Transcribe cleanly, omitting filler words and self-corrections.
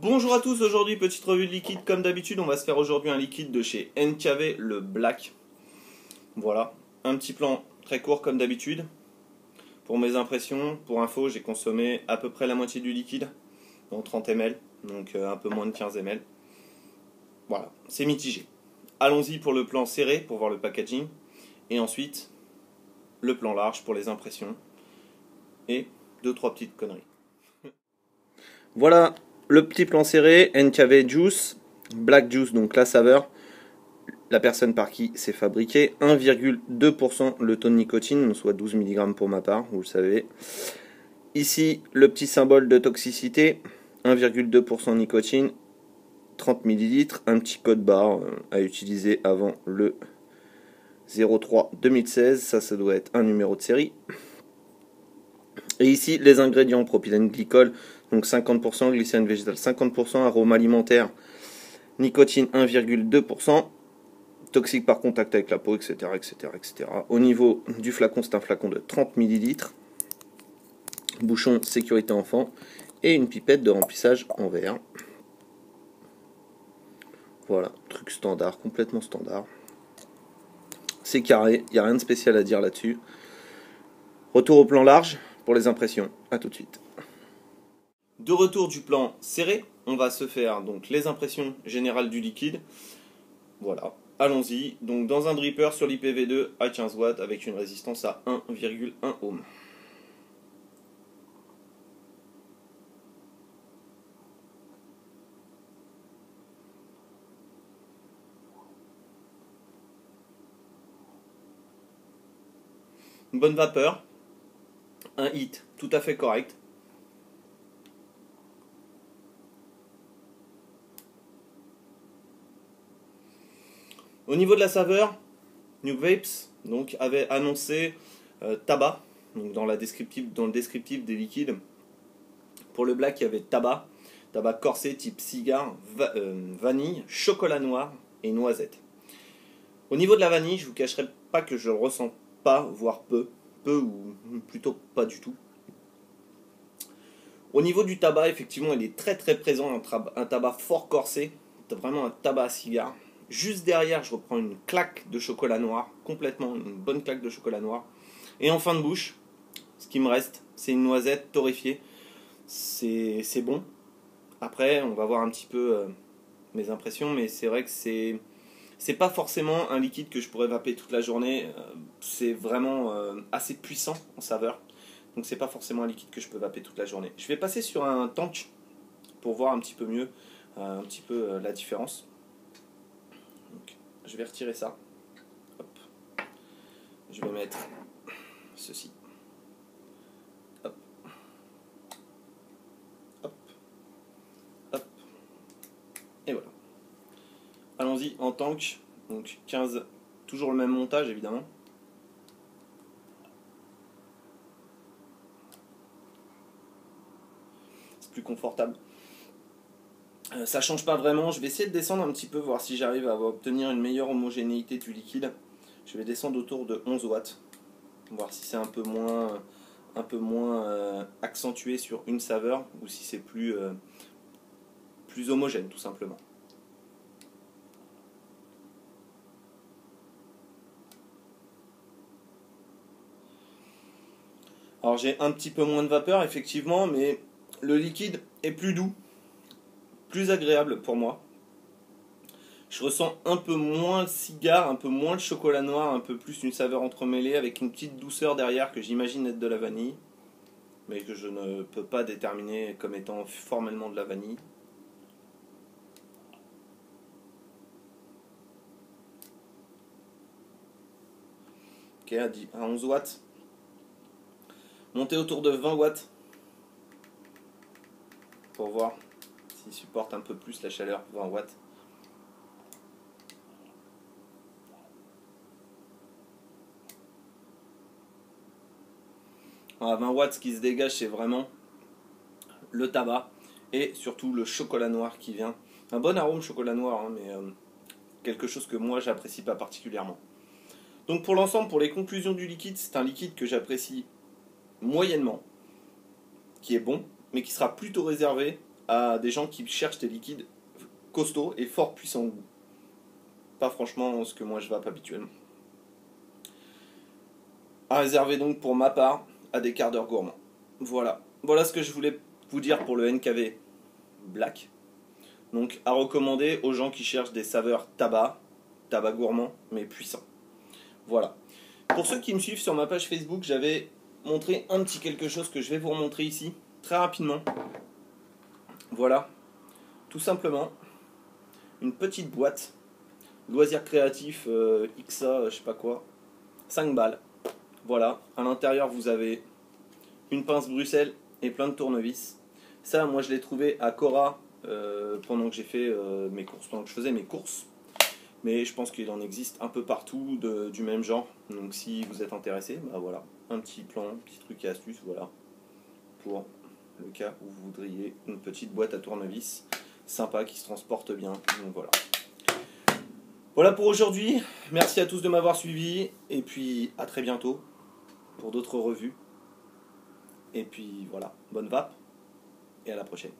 Bonjour à tous, aujourd'hui petite revue de liquide comme d'habitude, on va se faire aujourd'hui un liquide de chez NKV, le Black. Voilà, un petit plan très court comme d'habitude. Pour mes impressions, pour info, j'ai consommé à peu près la moitié du liquide, donc 30 ml, donc un peu moins de 15 ml. Voilà, c'est mitigé. Allons-y pour le plan serré, pour voir le packaging, et ensuite le plan large pour les impressions, et 2-3 petites conneries. Voilà le petit plan serré, NKV Juice, Black Juice, donc la saveur, la personne par qui c'est fabriqué, 1,2% le taux de nicotine, soit 12 mg pour ma part, vous le savez. Ici, le petit symbole de toxicité, 1,2% nicotine, 30 ml, un petit code barre à utiliser avant le 03-2016, ça doit être un numéro de série. Et ici, les ingrédients, propylène glycol, donc 50%, glycérine végétale 50%, arôme alimentaire, nicotine 1,2%, toxique par contact avec la peau, etc., etc., etc. Au niveau du flacon, c'est un flacon de 30 ml, bouchon sécurité enfant, et une pipette de remplissage en verre. Voilà, truc standard, complètement standard. C'est carré, il n'y a rien de spécial à dire là-dessus. Retour au plan large pour les impressions. A tout de suite. De retour du plan serré, on va se faire donc les impressions générales du liquide. Voilà, allons-y. Donc dans un dripper sur l'IPv2 à 15 watts avec une résistance à 1,1 ohm. Une bonne vapeur, un hit tout à fait correct. Au niveau de la saveur, New Vapes donc, avait annoncé tabac, donc dans le descriptif des liquides. Pour le black, il y avait tabac corsé type cigare, vanille, chocolat noir et noisette. Au niveau de la vanille, je ne vous cacherai pas que je le ressens pas, voire peu ou plutôt pas du tout. Au niveau du tabac, effectivement, il est très très présent, un tabac fort corsé, vraiment un tabac à cigare. Juste derrière, je reprends une claque de chocolat noir, complètement une bonne claque de chocolat noir. Et en fin de bouche, ce qui me reste, c'est une noisette torréfiée. C'est bon. Après, on va voir un petit peu mes impressions, mais c'est vrai que c'est pas forcément un liquide que je pourrais vaper toute la journée. C'est vraiment assez puissant en saveur. Donc c'est pas forcément un liquide que je peux vaper toute la journée. Je vais passer sur un tank pour voir un petit peu mieux la différence. Donc, je vais retirer ça. Hop. Je vais mettre ceci. Hop. Hop. Hop. Et voilà. Allons-y en tank. Donc 15, toujours le même montage évidemment. C'est plus confortable. Ça change pas vraiment. Je vais essayer de descendre un petit peu, voir si j'arrive à obtenir une meilleure homogénéité du liquide. Je vais descendre autour de 11 watts. Voir si c'est un peu moins accentué sur une saveur ou si c'est plus homogène tout simplement. Alors j'ai un petit peu moins de vapeur effectivement, mais le liquide est plus doux, plus agréable pour moi. Je ressens un peu moins le cigare, un peu moins le chocolat noir, un peu plus une saveur entremêlée avec une petite douceur derrière que j'imagine être de la vanille, mais que je ne peux pas déterminer comme étant formellement de la vanille. Ok, à 11 watts. Monter autour de 20 watts pour voir s'il supporte un peu plus la chaleur. 20 watts. À 20 watts, ce qui se dégage, c'est vraiment le tabac et surtout le chocolat noir qui vient. Un bon arôme chocolat noir, hein, mais quelque chose que moi j'apprécie pas particulièrement. Donc pour l'ensemble, pour les conclusions du liquide, c'est un liquide que j'apprécie moyennement, qui est bon, mais qui sera plutôt réservé à des gens qui cherchent des liquides costauds et fort puissants au goût. Pas franchement ce que moi je vape habituellement. À réserver donc pour ma part à des quarts d'heure gourmands. Voilà. Voilà ce que je voulais vous dire pour le NKV Black. Donc à recommander aux gens qui cherchent des saveurs tabac gourmand mais puissant. Voilà. Pour ceux qui me suivent sur ma page Facebook, j'avais montré un petit quelque chose que je vais vous remontrer ici, très rapidement. Voilà. Tout simplement, une petite boîte, loisirs créatifs, XA, je sais pas quoi, 5 balles. Voilà. À l'intérieur, vous avez une pince Bruxelles et plein de tournevis. Ça, moi, je l'ai trouvé à Cora pendant que j'ai fait mes courses, pendant que je faisais mes courses. Mais je pense qu'il en existe un peu partout du même genre. Donc si vous êtes intéressé, bah voilà, un petit plan, un petit truc et astuce, voilà, pour le cas où vous voudriez une petite boîte à tournevis sympa qui se transporte bien. Donc voilà. Voilà pour aujourd'hui. Merci à tous de m'avoir suivi. Et puis à très bientôt pour d'autres revues. Et puis voilà, bonne vape et à la prochaine.